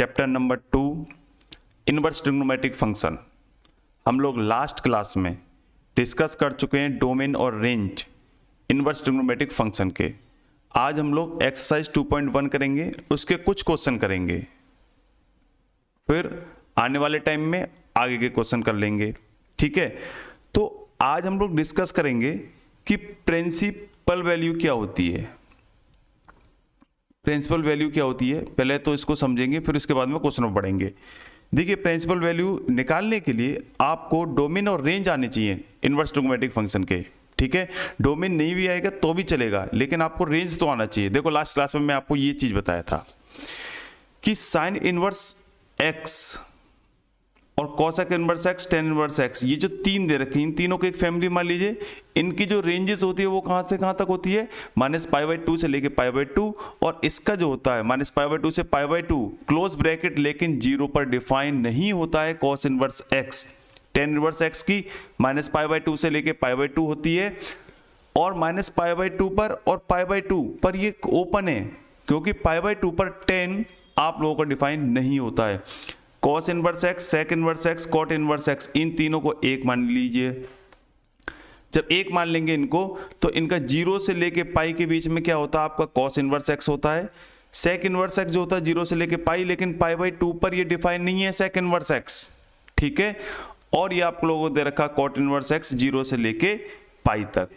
Chapter number 2 inverse trigonometric function. हम लोग last class में डिस्कस कर चुके हैं डोमेन और रेंज इनवर्स ट्रिग्नोमेट्रिक फंक्शन के। आज हम लोग एक्सरसाइज 2.1 करेंगे, उसके कुछ क्वेश्चन करेंगे, फिर आने वाले टाइम में आगे के क्वेश्चन कर लेंगे। ठीक है, तो आज हम लोग डिस्कस करेंगे कि प्रिंसिपल वैल्यू क्या होती है। प्रिंसिपल वैल्यू क्या होती है, पहले तो इसको समझेंगे, फिर इसके बाद में क्वेश्चन में पढ़ेंगे। देखिए, प्रिंसिपल वैल्यू निकालने के लिए आपको डोमेन और रेंज आने चाहिए इनवर्स ट्रिग्नोमेट्रिक फंक्शन के। ठीक है, डोमेन नहीं भी आएगा तो भी चलेगा, लेकिन आपको रेंज तो आना चाहिए। देखो, लास्ट क्लास में मैं आपको ये चीज बताया था कि साइन इनवर्स एक्स और cosec inverse x, tan inverse x, ये जो तीन दे रखे हैं, इन तीनों को एक फैमिली मान लीजिए। इनकी जो रेंजेस होती है वो कहां से कहां तक होती है, -π/2 से लेके π/2, और इसका जो होता है -π/2 से π/2 क्लोज ब्रैकेट लेकिन 0 पर डिफाइन नहीं होता है। Cos inverse x, tan inverse x की -π/2 से लेके π/2 होती है, और -π/2 पर और π/2 पर ये ओपन है, क्योंकि π/2 पर 10 आप लोगों का डिफाइन नहीं होता है। Cos inverse x, sec inverse x, cot inverse x, इन तीनों को एक मान लीजिए। जब एक मान लेंगे इनको, तो इनका 0 से लेके पाई के बीच में क्या होता है, आपका कॉस इनवर्स एक्स होता है। सेक इनवर्स एक्स जो होता है 0 से लेके पाई, लेकिन π/2 पर ये डिफाइन नहीं है सेक इनवर्स एक्स। ठीक है, और ये आप लोगों को दे रखा कॉट इनवर्स एक्स 0 से लेके पाई तक।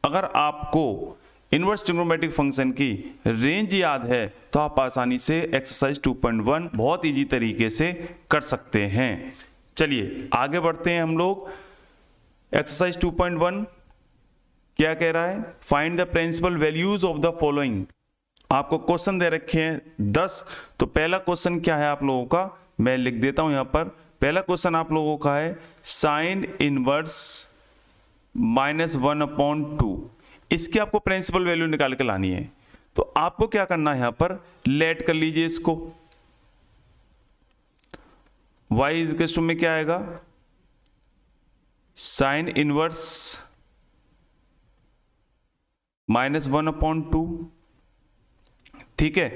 अगर आपको इनवर्स ट्रिग्नोमेट्रिक फंक्शन की रेंज याद है तो आप आसानी से एक्सरसाइज 2.1 बहुत इजी तरीके से कर सकते हैं। चलिए आगे बढ़ते हैं हम लोग। एक्सरसाइज 2.1 क्या कह रहा है, find the principal values of the following. आपको क्वेश्चन दे रखे हैं 10। तो पहला क्वेश्चन क्या है आप लोगों का, मैं लिख देता हूं यहां पर। पहला क्वेश्चन आप लोगों का है साइन इनवर्स -1/2। इसकी आपको प्रिंसिपल वैल्यू निकाल के लानी है। तो आपको क्या करना है, यहां पर लेट कर लीजिए इसको। y इज टू में क्या आएगा, साइन इनवर्स -1/2। ठीक है,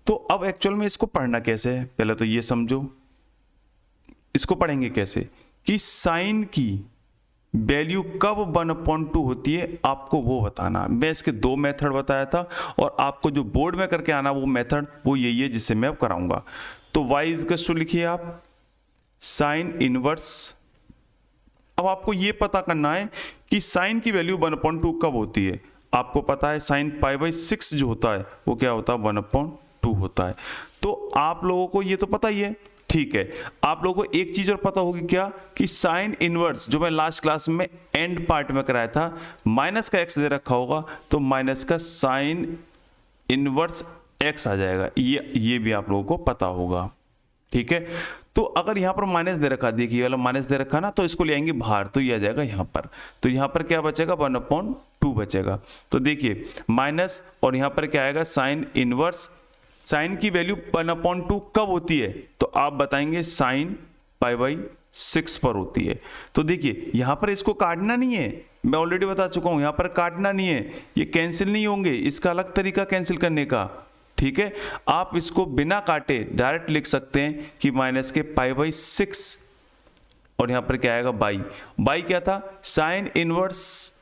तो अब एक्चुअल में इसको पढ़ना कैसे है, पहले तो ये समझो। इसको पढ़ेंगे कैसे कि साइन की वैल्यू कब 1/2 होती है, आपको वो बताना। मैं इसके दो मेथड बताया था, और आपको जो बोर्ड में करके आना वो मेथड वो यही है जिससे मैं अब कराऊंगा। तो y इज टू लिखिए आप साइन इनवर्स। अब आपको ये पता करना है कि साइन की वैल्यू 1/2 कब होती है। आपको पता है साइन π/6 जो होता है वो क्या होता है, 1/2 होता है। तो आप लोगों को ये तो पता ही है। ठीक है, आप लोगों को एक चीज और पता होगी क्या, कि साइन इनवर्स जो मैं लास्ट क्लास में एंड पार्ट में कराया था, माइनस का एक्स दे रखा होगा तो माइनस का साइन इनवर्स एक्स आ जाएगा। ये भी आप लोगों को पता होगा। ठीक है, तो अगर यहां पर माइनस दे रखा, देखिए वाला माइनस दे रखा ना, तो इसको ले आएंगे बाहर, तो ये आ जाएगा यहां पर। तो यहां पर क्या बचेगा, 1/2 बचेगा। तो देखिए माइनस, और यहां पर क्या आएगा, साइन इनवर्स। साइन की वैल्यू 1/2 कब होती है, तो आप बताएंगे साइन π/6 पर होती है। तो देखिए यहां पर इसको काटना नहीं है, मैं ऑलरेडी बता चुका हूं, यहां पर काटना नहीं है, ये कैंसिल नहीं होंगे, इसका अलग तरीका कैंसिल करने का। ठीक है, आप इसको बिना काटे डायरेक्ट लिख सकते हैं कि माइनस के π/6, और यहां पर क्या आएगा, बाई क्या था, साइन इनवर्स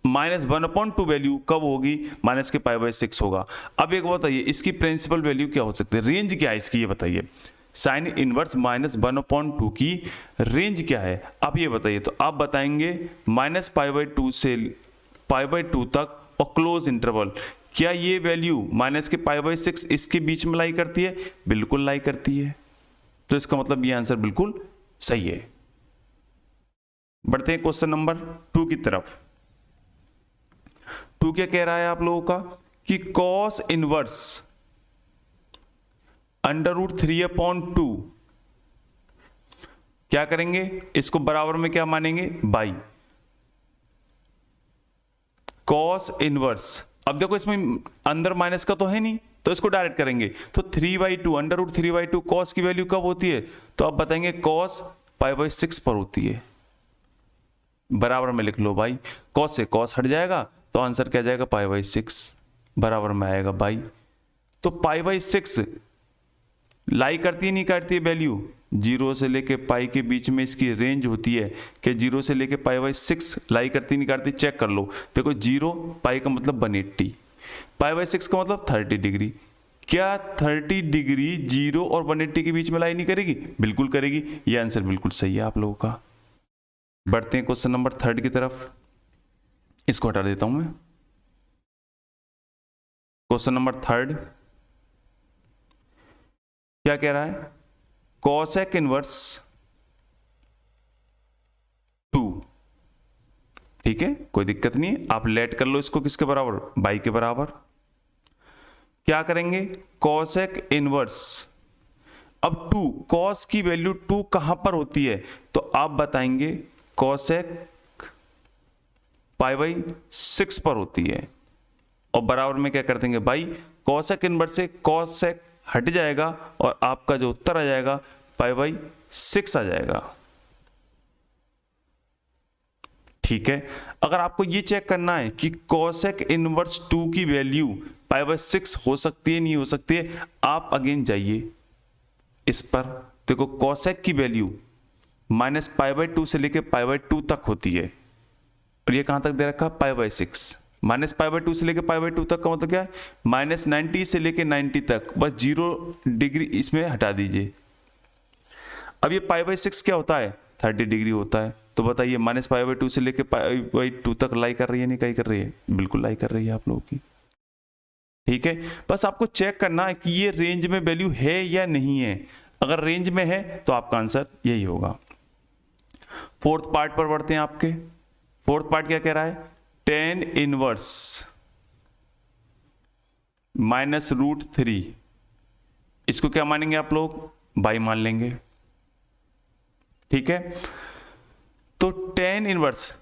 -1/2 वैल्यू कब होगी, माइनस के π/6 होगा। अब एक बताइए इसकी प्रिंसिपल वैल्यू क्या हो सकती है, रेंज क्या है इसकी, ये बताइए। साइन इनवर्स -1/2 की रेंज क्या है, आप ये बताइए। तो आप बताएंगे -π/2 से π/2 तक और क्लोज इंटरवल। क्या ये वैल्यू माइनस के π/6 इसके बीच में लाई करती है, बिल्कुल लाई करती है। तो इसका मतलब ये आंसर बिल्कुल सही है। बढ़ते हैं क्वेश्चन नंबर 2 की तरफ। 2 क्या कह रहा है आप लोगों का, कि कॉस इनवर्स √3/2 क्या करेंगे, इसको बराबर में क्या मानेंगे, बाई कॉस इनवर्स। अब देखो इसमें अंदर माइनस का तो है नहीं, तो इसको डायरेक्ट करेंगे। तो 3/2 √3/2 कॉस की वैल्यू कब होती है, तो आप बताएंगे कॉस π/6 पर होती है। बराबर में लिख लो भाई, कॉस से कॉस हट जाएगा तो आंसर क्या जाएगा, π/6 बराबर में आएगा बाई। तो π/6 लाई करती है नहीं करती है वैल्यू, 0 से लेके पाई के बीच में इसकी रेंज होती है कि 0 से लेके पाई/6 लाई करती नहीं करती, चेक कर लो। देखो 0 पाई का मतलब 180, पाई/6 का मतलब 30 डिग्री। क्या 30 डिग्री 0 और 180 के बीच में लाई नहीं करेगी? बिल्कुल करेगी। ये आंसर बिल्कुल सही है आप लोगों का। बढ़ते हैं क्वेश्चन नंबर 3 की तरफ, इसको हटा देता हूं मैं। क्वेश्चन नंबर 3 क्या कह रहा है? कॉसेक इनवर्स 2, ठीक है, कोई दिक्कत नहीं है, आप लेट कर लो इसको किसके बराबर? बाई के बराबर। क्या करेंगे? कॉसेक इनवर्स, अब 2, कॉस की वैल्यू 2 कहां पर होती है? तो आप बताएंगे कॉसेक पाई/6 पर होती है, और बराबर में क्या कर देंगे? बाई कॉसेक इनवर्स से कॉसेक हट जाएगा और आपका जो उत्तर आ जाएगा पाई/6 आ जाएगा। ठीक है, अगर आपको ये चेक करना है कि कॉसेक इनवर्स 2 की वैल्यू पाई/6 हो सकती है नहीं हो सकती है, आप अगेन जाइए इस पर। देखो कॉसेक की वैल्यू -पाई/2 से लेके पाई/2 तक होती है, और ये कहां तक दे रखा? पाई/6। -पाई/2 से लेके पाई/2 तक का मतलब क्या है? -90 से लेके 90 तक, बस 0 डिग्री इसमें हटा दीजिए। अब ये पाई/6 क्या होता है? 30 डिग्री होता है। तो बताइए -पाई/2 से लेके पाई/2 तक लाई कर रही है नहीं कर रही है? बिल्कुल लाई कर रही है आप लोगों की। ठीक है, बस आपको चेक करना है कि ये रेंज में वैल्यू है या नहीं है। अगर रेंज में है तो आपका आंसर यही होगा। 4th पार्ट पर बढ़ते हैं आपके। 4th पार्ट क्या कह रहा है? tan इनवर्स -√3, इसको क्या मानेंगे आप लोग? बाई मान लेंगे। ठीक है, तो tan इनवर्स,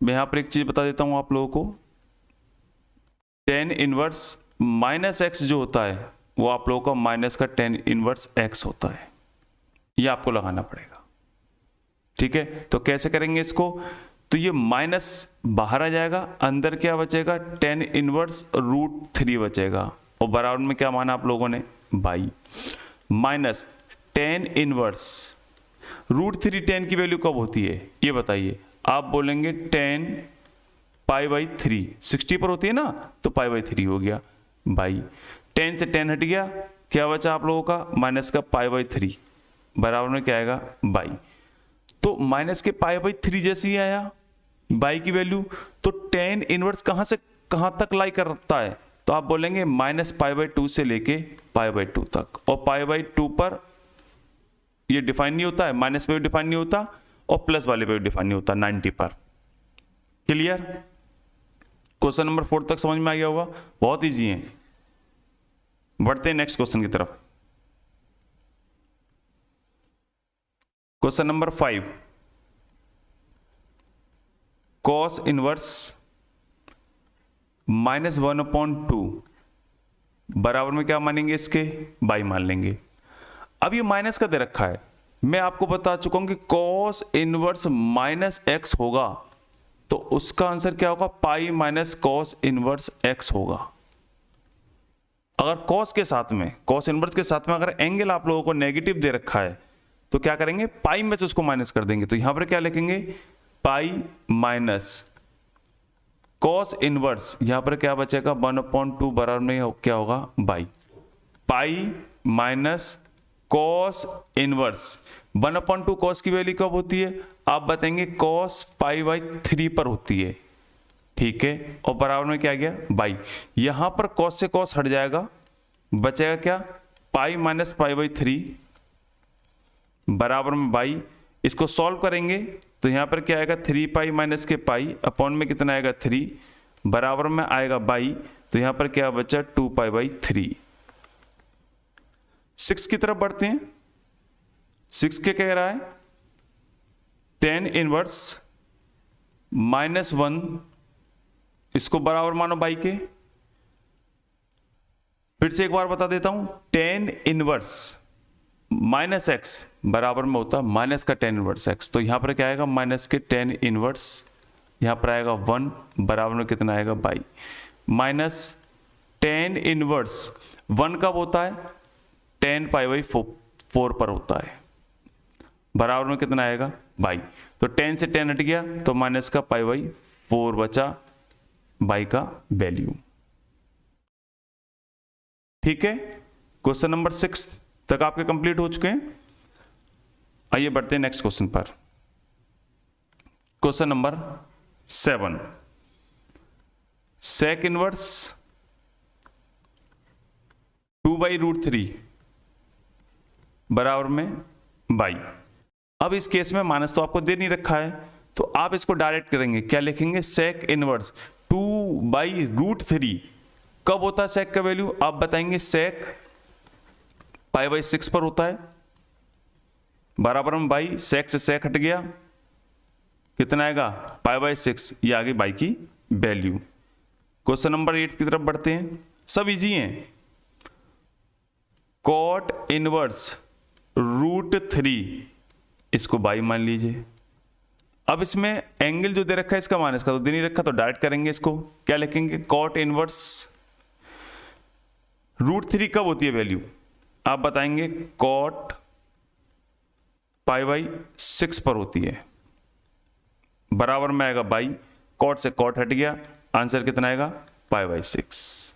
मैं यहां पर एक चीज बता देता हूं आप लोगों को। tan इनवर्स -x जो होता है वो आप लोगों का माइनस का tan इनवर्स x होता है, ये आपको लगाना पड़ेगा। ठीक है, तो कैसे करेंगे इसको? तो ये माइनस बाहर आ जाएगा, अंदर क्या बचेगा? tan इनवर्स √3 बचेगा, और बराबर में क्या माना आप लोगों ने? By minus tan inverse √3। tan की वैल्यू कब होती है ये बताइए? आप बोलेंगे tan पाई/3, 60 पर होती है ना, तो पाई/3 हो गया। बाई tan से tan हट गया, क्या बचा आप लोगों का? माइनस का पाई/3, बराबर में क्या आएगा? बाई। तो माइनस के पाई/3 जैसे ही आया बाई की वैल्यू, तो tan इनवर्स कहां से कहां तक लाई करता है? तो आप बोलेंगे -पाई/2 से लेके पाई/2 तक, और पाई/2 पर ये डिफाइन नहीं होता है, माइनस पे भी डिफाइन नहीं होता और प्लस वाले पे भी डिफाइन नहीं होता, 90 पर। क्लियर? क्वेश्चन नंबर 4 तक समझ में आ गया होगा, बहुत इजी है। बढ़ते हैं नेक्स्ट क्वेश्चन की तरफ। क्वेश्चन नंबर 5, कॉस इनवर्स -1/2 बराबर में क्या मानेंगे? इसके बाई मान लेंगे। अब ये माइनस का दे रखा है, मैं आपको बता चुका हूं कि कॉस इनवर्स -x होगा, तो उसका आंसर क्या होगा? Pi minus cos inverse x होगा। अगर कॉस के साथ में, कॉस इनवर्स के साथ में अगर एंगल आप लोगों को नेगेटिव दे रखा है, तो क्या करेंगे? पाई में से उसको माइनस कर देंगे। तो यहां पर क्या लिखेंगे? पाई माइनस कॉस इनवर्स, यहां पर क्या बचेगा? 1/2 बराबर में क्या होगा? By pi minus cos inverse. 1/2 cos की वैल्यू कब होती है? आप बताएंगे कॉस पाई/3 पर होती है। ठीक है, और बराबर में क्या आ गया? बाई। यहां पर कॉस से कॉस हट जाएगा, बचेगा क्या? पाई माइनस पाई/3 बराबर में बाई। इसको सॉल्व करेंगे तो यहां पर क्या आएगा? 3 पाई माइनस के पाई अपॉन में कितना आएगा? 3 बराबर में आएगा बाई। तो यहां पर क्या बचा? 2 पाई/3। 6 की तरफ बढ़ते हैं। 6 क्या कह रहा है? tan इनवर्स -1, इसको बराबर मानो बाई के। फिर से एक बार बता देता हूं, tan इनवर्स -x बराबर में होता माइनस का tan इनवर्स x। तो यहां पर क्या आएगा? माइनस के tan इनवर्स, यहां पर आएगा 1 बराबर में कितना आएगा? बाई माइनस tan इनवर्स 1 कब होता है? 10 पाई बाई 4 पर होता है, बराबर में कितना आएगा बाई। तो 10 से 10 हट गया तो माइनस का पाई बाई 4 बचा बाई का वैल्यू। ठीक है, क्वेश्चन नंबर 6 तक आपके कंप्लीट हो चुके हैं। आइए बढ़ते हैं नेक्स्ट क्वेश्चन पर। क्वेश्चन नंबर 7, सेक इनवर्स 2/√3 बराबर में बाई। अब इस केस में माइनस तो आपको दे नहीं रखा है, तो आप इसको डायरेक्ट करेंगे, क्या लिखेंगे, सेक इनवर्स 2/√3 कब होता है सेक का वैल्यू, आप बताएंगे सेक पाई बाई 6 पर होता है, बराबर में बाई, सेक से सेक हट गया, कितना आएगा पाई बाई 6, ये आ गई बाई की वैल्यू। क्वेश्चन नंबर 8 की तरफ बढ़ते हैं, सब इजी हैं। कॉट इनवर्स √3 इसको बाई मान लीजिए। अब इसमें एंगल जो दे रखा है इसका माइनस का तो दे नहीं रखा, तो डायरेक्ट करेंगे इसको, क्या लिखेंगे, कॉट इनवर्स √3 कब होती है वैल्यू, आप बताएंगे कॉट पाई बाई 6 पर होती है, बराबर में आएगा बाई, कॉट से कॉट हट गया, आंसर कितना आएगा पाई बाई 6।